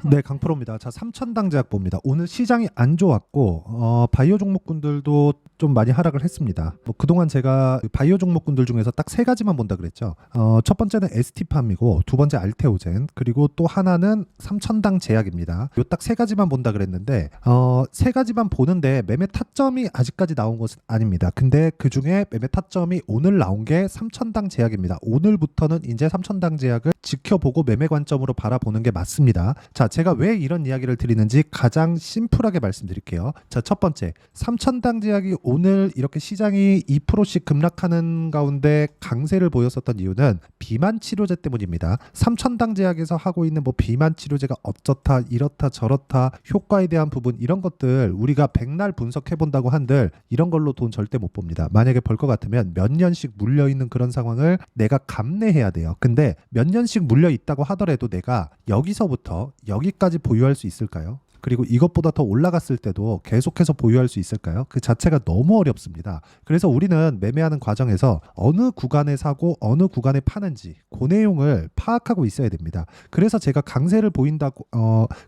네, 강프로입니다. 자, 삼천당 제약 봅니다. 오늘 시장이 안 좋았고 바이오 종목군들도 좀 많이 하락을 했습니다. 뭐 그동안 제가 바이오 종목군들 중에서 딱 세 가지만 본다 그랬죠. 첫 번째는 ST팜이고 두 번째 알테오젠 그리고 또 하나는 삼천당 제약입니다. 요 딱 세 가지만 본다 그랬는데 세 가지만 보는데 매매 타점이 아직까지 나온 것은 아닙니다. 근데 그 중에 매매 타점이 오늘 나온 게 삼천당 제약입니다. 오늘부터는 이제 삼천당 제약을 지켜보고 매매 관점으로 바라보는 게 맞습니다. 자, 제가 왜 이런 이야기를 드리는지 가장 심플하게 말씀드릴게요. 자, 첫 번째, 삼천당 제약이 오늘 이렇게 시장이 2%씩 급락하는 가운데 강세를 보였었던 이유는 비만 치료제 때문입니다. 삼천당 제약에서 하고 있는 뭐 비만 치료제가 어쩌다 이렇다 저렇다 효과에 대한 부분 이런 것들 우리가 백날 분석해 본다고 한들 이런 걸로 돈 절대 못 봅니다. 만약에 벌 것 같으면 몇 년씩 물려 있는 그런 상황을 내가 감내해야 돼요. 근데 몇 년씩 물려 있다고 하더라도 내가 여기서부터 여기까지 보유할 수 있을까요? 그리고 이것보다 더 올라갔을 때도 계속해서 보유할 수 있을까요? 그 자체가 너무 어렵습니다. 그래서 우리는 매매하는 과정에서 어느 구간에 사고 어느 구간에 파는지 그 내용을 파악하고 있어야 됩니다. 그래서 제가 강세를 보인다고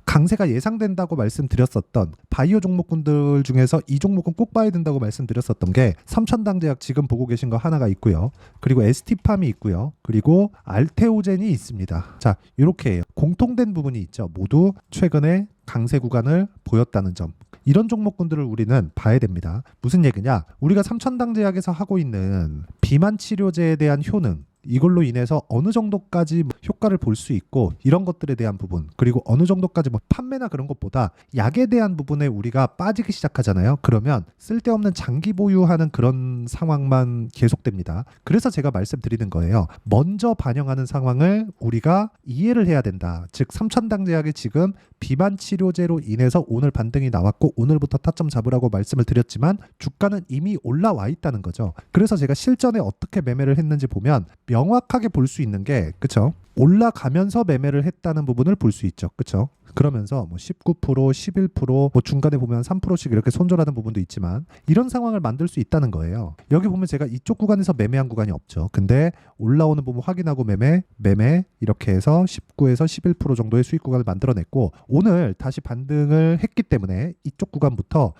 강세가 예상된다고 말씀드렸었던 바이오 종목군들 중에서 이 종목은 꼭 봐야 된다고 말씀드렸었던 게 삼천당 제약 지금 보고 계신 거 하나가 있고요. 그리고 ST팜이 있고요. 그리고 알테오젠이 있습니다. 자, 이렇게 공통된 부분이 있죠. 모두 최근에 강세 구간을 보였다는 점. 이런 종목군들을 우리는 봐야 됩니다. 무슨 얘기냐? 우리가 삼천당 제약에서 하고 있는 비만 치료제에 대한 효능 이걸로 인해서 어느 정도까지 효과를 볼 수 있고 이런 것들에 대한 부분 그리고 어느 정도까지 뭐 판매나 그런 것보다 약에 대한 부분에 우리가 빠지기 시작하잖아요. 그러면 쓸데없는 장기 보유하는 그런 상황만 계속됩니다. 그래서 제가 말씀드리는 거예요. 먼저 반영하는 상황을 우리가 이해를 해야 된다. 즉 삼천당 제약이 지금 비만 치료제로 인해서 오늘 반등이 나왔고 오늘부터 타점 잡으라고 말씀을 드렸지만 주가는 이미 올라와 있다는 거죠. 그래서 제가 실전에 어떻게 매매를 했는지 보면 명확하게 볼 수 있는 게 그쵸? 올라가면서 매매를 했다는 부분을 볼 수 있죠. 그쵸? 그러면서 뭐 19%, 11%, 뭐 중간에 보면 3%씩 이렇게 손절하는 부분도 있지만 이런 상황을 만들 수 있다는 거예요. 여기 보면 제가 이쪽 구간에서 매매한 구간이 없죠. 근데 올라오는 부분 확인하고 매매 이렇게 해서 19에서 11% 정도의 수익 구간을 만들어냈고 오늘 다시 반등을 했기 때문에 이쪽 구간부터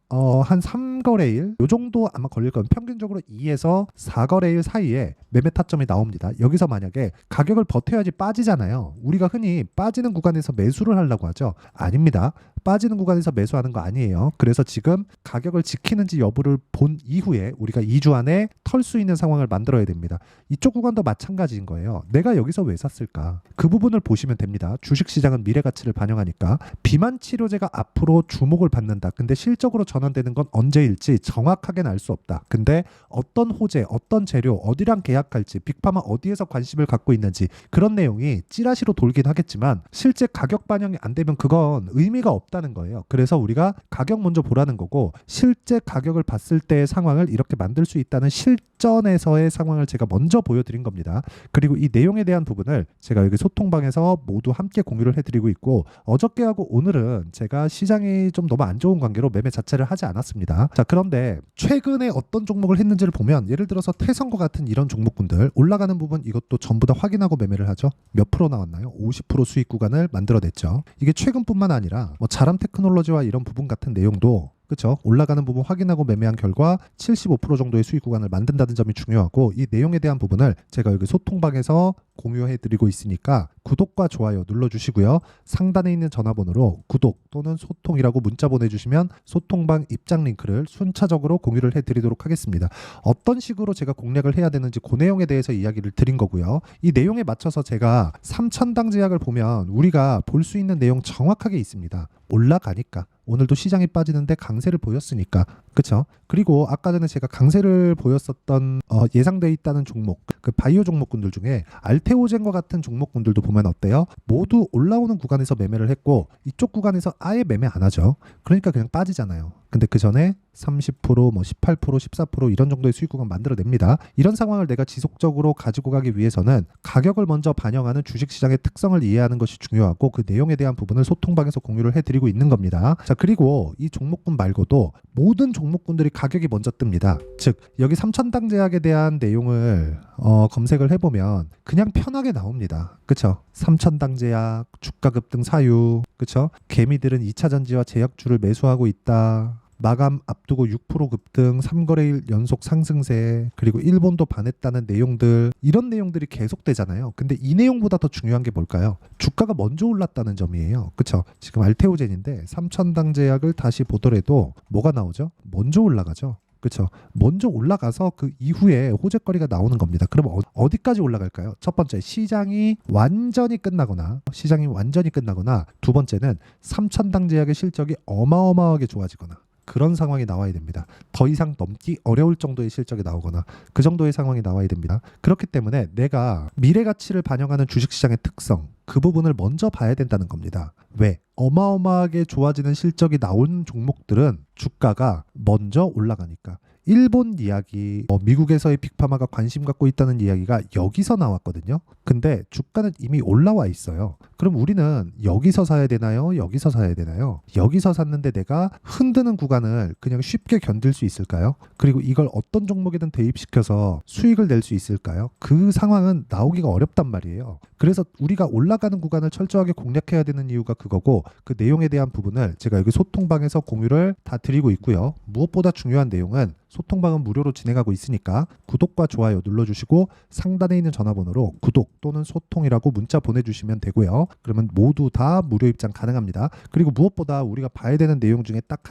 한 3거래일 요 정도 아마 걸릴 거예요. 평균적으로 2에서 4거래일 사이에 매매 타점이 나옵니다. 여기서 만약에 가격을 버텨야지 빠지잖아요. 우리가 흔히 빠지는 구간에서 매수를 하려고 하죠. 아닙니다. 빠지는 구간에서 매수하는 거 아니에요. 그래서 지금 가격을 지키는지 여부를 본 이후에 우리가 2주 안에 털 수 있는 상황을 만들어야 됩니다. 이쪽 구간도 마찬가지인 거예요. 내가 여기서 왜 샀을까? 그 부분을 보시면 됩니다. 주식시장은 미래 가치를 반영하니까 비만 치료제가 앞으로 주목을 받는다. 근데 실적으로 전환되는 건 언제일지 정확하게는 알 수 없다. 근데 어떤 호재, 어떤 재료, 어디랑 계약할지, 빅파마 어디에서 관심을 갖고 있는지 그런 내용이 찌라시로 돌긴 하겠지만 실제 가격 반영이 안 되면 그건 의미가 없다는 거예요. 그래서 우리가 가격 먼저 보라는 거고 실제 가격을 봤을 때의 상황을 이렇게 만들 수 있다는 실전에서의 상황을 제가 먼저 보여드린 겁니다. 그리고 이 내용에 대한 부분을 제가 여기 소통방에서 모두 함께 공유를 해드리고 있고 어저께하고 오늘은 제가 시장이 좀 너무 안 좋은 관계로 매매 자체를 하지 않았습니다. 자, 그런데 최근에 어떤 종목을 했는지를 보면 예를 들어서 태성과 같은 이런 종목군들 올라가는 부분 이것도 전부 다 확인하고 매매를 하죠. 몇 프로 나왔나요? 50% 수익 구간을 만들어냈죠. 이게 최근뿐만 아니라 뭐 자람 테크놀로지와 이런 부분 같은 내용도 그렇죠. 올라가는 부분 확인하고 매매한 결과 75% 정도의 수익 구간을 만든다는 점이 중요하고 이 내용에 대한 부분을 제가 여기 소통방에서 공유해드리고 있으니까 구독과 좋아요 눌러주시고요. 상단에 있는 전화번호로 구독 또는 소통이라고 문자 보내주시면 소통방 입장 링크를 순차적으로 공유를 해드리도록 하겠습니다. 어떤 식으로 제가 공략을 해야 되는지 그 내용에 대해서 이야기를 드린 거고요. 이 내용에 맞춰서 제가 삼천당 제약을 보면 우리가 볼 수 있는 내용 정확하게 있습니다. 올라가니까 오늘도 시장이 빠지는데 강세를 보였으니까 그렇죠. 그리고 아까 전에 제가 강세를 보였었던 예상돼 있다는 종목 그 바이오 종목군들 중에 알테오젠과 같은 종목군들도 보면 어때요? 모두 올라오는 구간에서 매매를 했고 이쪽 구간에서 아예 매매 안 하죠. 그러니까 그냥 빠지잖아요. 근데 그 전에 30%, 뭐 18%, 14% 이런 정도의 수익 구간 만들어냅니다. 이런 상황을 내가 지속적으로 가지고 가기 위해서는 가격을 먼저 반영하는 주식시장의 특성을 이해하는 것이 중요하고 그 내용에 대한 부분을 소통방에서 공유를 해드리고 있는 겁니다. 자, 그리고 이 종목군 말고도 모든 종목군들이 가격이 먼저 뜹니다. 즉 여기 삼천당 제약에 대한 내용을 검색을 해보면 그냥 편하게 나옵니다. 그쵸? 삼천당 제약, 주가 급등 사유, 그쵸? 개미들은 2차 전지와 제약주를 매수하고 있다. 마감 앞두고 6% 급등, 3거래일 연속 상승세, 그리고 일본도 반했다는 내용들, 이런 내용들이 계속되잖아요. 근데 이 내용보다 더 중요한 게 뭘까요? 주가가 먼저 올랐다는 점이에요. 그쵸? 지금 알테오젠인데 삼천당 제약을 다시 보더라도 뭐가 나오죠? 먼저 올라가죠. 그렇죠. 먼저 올라가서 그 이후에 호재거리가 나오는 겁니다. 그럼 어디까지 올라갈까요? 첫 번째, 시장이 완전히 끝나거나 두 번째는 삼천당 제약의 실적이 어마어마하게 좋아지거나 그런 상황이 나와야 됩니다. 더 이상 넘기 어려울 정도의 실적이 나오거나 그 정도의 상황이 나와야 됩니다. 그렇기 때문에 내가 미래 가치를 반영하는 주식시장의 특성, 그 부분을 먼저 봐야 된다는 겁니다. 왜? 어마어마하게 좋아지는 실적이 나온 종목들은 주가가 먼저 올라가니까. 일본 이야기, 미국에서의 빅파마가 관심 갖고 있다는 이야기가 여기서 나왔거든요. 근데 주가는 이미 올라와 있어요. 그럼 우리는 여기서 사야 되나요? 여기서 사야 되나요? 여기서 샀는데 내가 흔드는 구간을 그냥 쉽게 견딜 수 있을까요? 그리고 이걸 어떤 종목이든 대입시켜서 수익을 낼 수 있을까요? 그 상황은 나오기가 어렵단 말이에요. 그래서 우리가 올라가는 구간을 철저하게 공략해야 되는 이유가 그거고, 그 내용에 대한 부분을 제가 여기 소통방에서 공유를 다 드리고 있고요. 무엇보다 중요한 내용은 소통방은 무료로 진행하고 있으니까 구독과 좋아요 눌러주시고 상단에 있는 전화번호로 구독 또는 소통이라고 문자 보내주시면 되고요. 그러면 모두 다 무료 입장 가능합니다. 그리고 무엇보다 우리가 봐야 되는 내용 중에 딱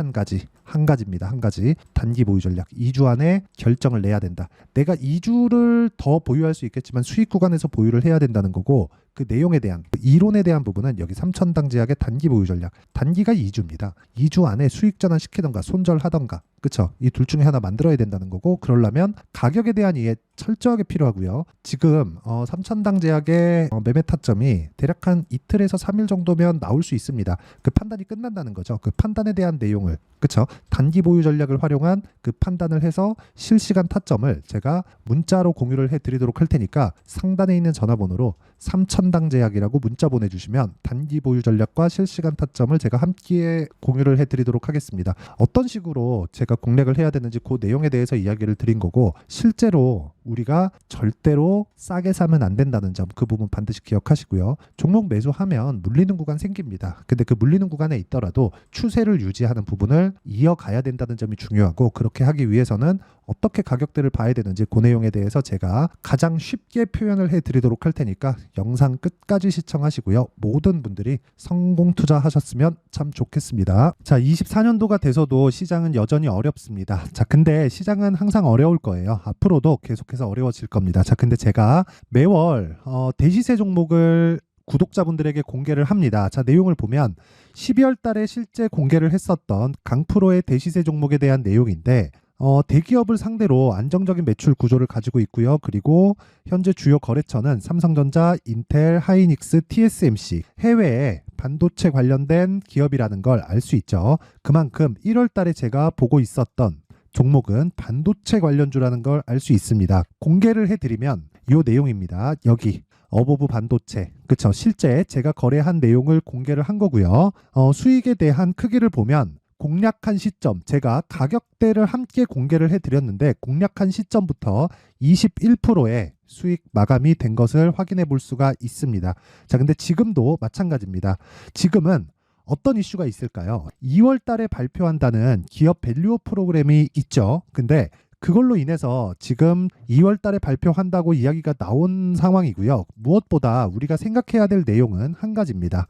한 가지입니다. 한 가지. 단기 보유 전략. 2주 안에 결정을 내야 된다. 내가 2주를 더 보유할 수 있겠지만 수익 구간에서 보유를 해야 된다는 거고, 그 내용에 대한, 그 이론에 대한 부분은 여기 삼천당 제약의 단기 보유 전략. 단기가 2주입니다. 2주 안에 수익 전환시키던가 손절하던가, 그쵸? 이 둘 중에 하나 만들어야 된다는 거고, 그러려면 가격에 대한 이해 철저하게 필요하고요. 지금 삼천당 제약의 매매 타점이 대략 한 이틀에서 3일 정도면 나올 수 있습니다. 그 판단이 끝난다는 거죠. 그 판단에 대한 내용을, 그쵸? 단기 보유 전략을 활용한 그 판단을 해서 실시간 타점을 제가 문자로 공유를 해드리도록 할 테니까 상단에 있는 전화번호로 삼천당 제약이라고 문자 보내주시면 단기 보유 전략과 실시간 타점을 제가 함께 공유를 해드리도록 하겠습니다. 어떤 식으로 제가 공략을 해야 되는지 그 내용에 대해서 이야기를 드린 거고, 실제로 우리가 절대로 싸게 사면 안 된다는 점, 그 부분 반드시 기억하시고요. 종목 매수하면 물리는 구간 생깁니다. 근데 그 물리는 구간에 있더라도 추세를 유지하는 부분을 이어가야 된다는 점이 중요하고, 그렇게 하기 위해서는 어떻게 가격대를 봐야 되는지 그 내용에 대해서 제가 가장 쉽게 표현을 해드리도록 할 테니까 영상 끝까지 시청하시고요. 모든 분들이 성공 투자하셨으면 참 좋겠습니다. 자, 24년도가 돼서도 시장은 여전히 어렵습니다. 자, 근데 시장은 항상 어려울 거예요. 앞으로도 계속해서 어려워질 겁니다. 자, 근데 제가 매월 대시세 종목을 구독자분들에게 공개를 합니다. 자, 내용을 보면 12월 달에 실제 공개를 했었던 강프로의 대시세 종목에 대한 내용인데, 대기업을 상대로 안정적인 매출 구조를 가지고 있고요. 그리고 현재 주요 거래처는 삼성전자, 인텔, 하이닉스, TSMC, 해외에 반도체 관련된 기업이라는 걸 알 수 있죠. 그만큼 1월 달에 제가 보고 있었던 종목은 반도체 관련주라는 걸 알 수 있습니다. 공개를 해드리면 이 내용입니다. 여기 어보브 반도체, 그쵸? 실제 제가 거래한 내용을 공개를 한 거고요. 수익에 대한 크기를 보면 공략한 시점, 제가 가격대를 함께 공개를 해드렸는데 공략한 시점부터 21%의 수익 마감이 된 것을 확인해 볼 수가 있습니다. 자, 근데 지금도 마찬가지입니다. 지금은 어떤 이슈가 있을까요? 2월 달에 발표한다는 기업 밸류업 프로그램이 있죠. 근데 그걸로 인해서 지금 2월 달에 발표한다고 이야기가 나온 상황이고요. 무엇보다 우리가 생각해야 될 내용은 한 가지입니다.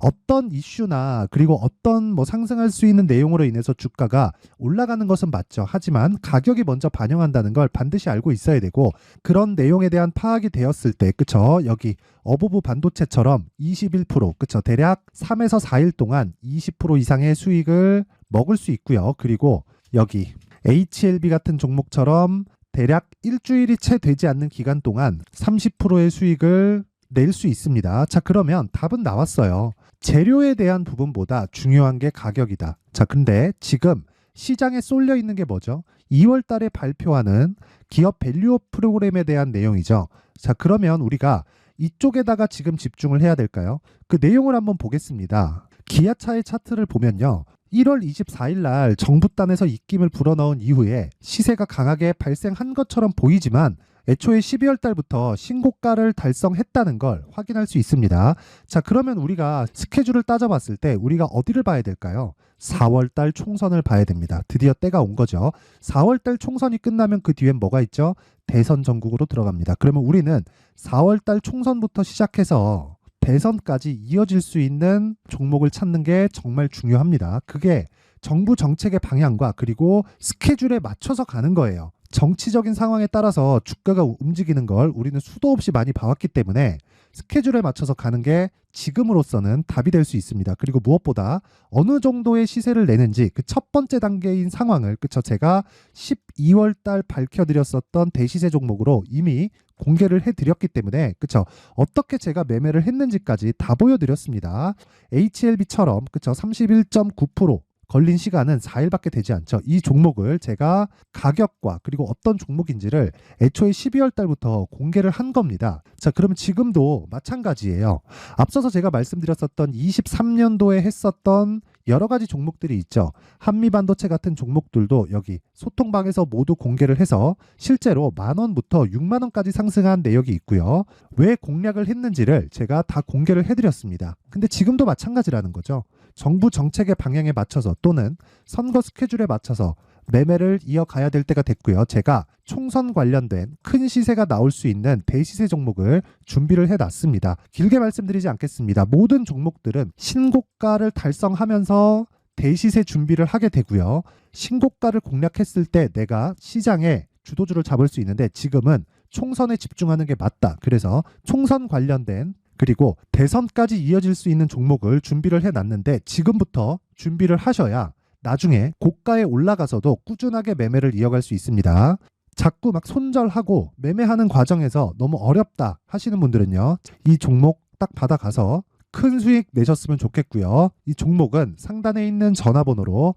어떤 이슈나 그리고 어떤 상승할 수 있는 내용으로 인해서 주가가 올라가는 것은 맞죠. 하지만 가격이 먼저 반영한다는 걸 반드시 알고 있어야 되고, 그런 내용에 대한 파악이 되었을 때, 그쵸? 여기 어보브 반도체처럼 21%, 그쵸? 대략 3에서 4일 동안 20% 이상의 수익을 먹을 수 있고요. 그리고 여기 HLB 같은 종목처럼 대략 일주일이 채 되지 않는 기간 동안 30%의 수익을 낼 수 있습니다. 자, 그러면 답은 나왔어요. 재료에 대한 부분보다 중요한 게 가격이다. 자, 근데 지금 시장에 쏠려 있는 게 뭐죠? 2월 달에 발표하는 기업 밸류업 프로그램에 대한 내용이죠. 자, 그러면 우리가 이쪽에다가 지금 집중을 해야 될까요? 그 내용을 한번 보겠습니다. 기아차의 차트를 보면요. 1월 24일 날 정부단에서 입김을 불어넣은 이후에 시세가 강하게 발생한 것처럼 보이지만 애초에 12월 달부터 신고가를 달성했다는 걸 확인할 수 있습니다. 자, 그러면 우리가 스케줄을 따져봤을 때 우리가 어디를 봐야 될까요? 4월 달 총선을 봐야 됩니다. 드디어 때가 온 거죠. 4월 달 총선이 끝나면 그 뒤엔 뭐가 있죠? 대선 전국으로 들어갑니다. 그러면 우리는 4월 달 총선부터 시작해서 대선까지 이어질 수 있는 종목을 찾는 게 정말 중요합니다. 그게 정부 정책의 방향과 그리고 스케줄에 맞춰서 가는 거예요. 정치적인 상황에 따라서 주가가 움직이는 걸 우리는 수도 없이 많이 봐왔기 때문에 스케줄에 맞춰서 가는 게 지금으로서는 답이 될 수 있습니다. 그리고 무엇보다 어느 정도의 시세를 내는지 그 첫 번째 단계인 상황을 그쵸 제가 12월 달 밝혀드렸었던 대시세 종목으로 이미 공개를 해드렸기 때문에 그쵸 어떻게 제가 매매를 했는지까지 다 보여드렸습니다. HLB처럼 그쵸 31.9% 걸린 시간은 4일밖에 되지 않죠. 이 종목을 제가 가격과 그리고 어떤 종목인지를 애초에 12월 달부터 공개를 한 겁니다. 자, 그러면 지금도 마찬가지예요. 앞서서 제가 말씀드렸었던 23년도에 했었던 여러 가지 종목들이 있죠. 한미반도체 같은 종목들도 여기 소통방에서 모두 공개를 해서 실제로 10,000원부터 60,000원까지 상승한 내역이 있고요. 왜 공략을 했는지를 제가 다 공개를 해드렸습니다. 근데 지금도 마찬가지라는 거죠. 정부 정책의 방향에 맞춰서 또는 선거 스케줄에 맞춰서 매매를 이어가야 될 때가 됐고요. 제가 총선 관련된 큰 시세가 나올 수 있는 대시세 종목을 준비를 해놨습니다. 길게 말씀드리지 않겠습니다. 모든 종목들은 신고가를 달성하면서 대시세 준비를 하게 되고요. 신고가를 공략했을 때 내가 시장에 주도주를 잡을 수 있는데 지금은 총선에 집중하는 게 맞다. 그래서 총선 관련된 그리고 대선까지 이어질 수 있는 종목을 준비를 해놨는데 지금부터 준비를 하셔야 나중에 고가에 올라가서도 꾸준하게 매매를 이어갈 수 있습니다. 자꾸 막 손절하고 매매하는 과정에서 너무 어렵다 하시는 분들은요. 이 종목 딱 받아가서 큰 수익 내셨으면 좋겠고요. 이 종목은 상단에 있는 전화번호로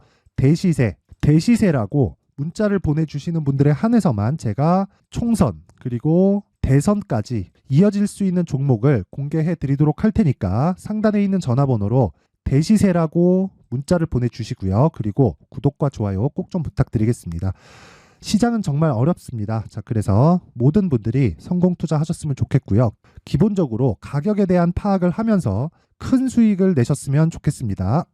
대시세라고 문자를 보내주시는 분들에 한해서만 제가 총선 그리고 대선까지 이어질 수 있는 종목을 공개해 드리도록 할 테니까 상단에 있는 전화번호로 대시세라고 문자를 보내주시고요. 그리고 구독과 좋아요 꼭 좀 부탁드리겠습니다. 시장은 정말 어렵습니다. 자, 그래서 모든 분들이 성공 투자하셨으면 좋겠고요. 기본적으로 가격에 대한 파악을 하면서 큰 수익을 내셨으면 좋겠습니다.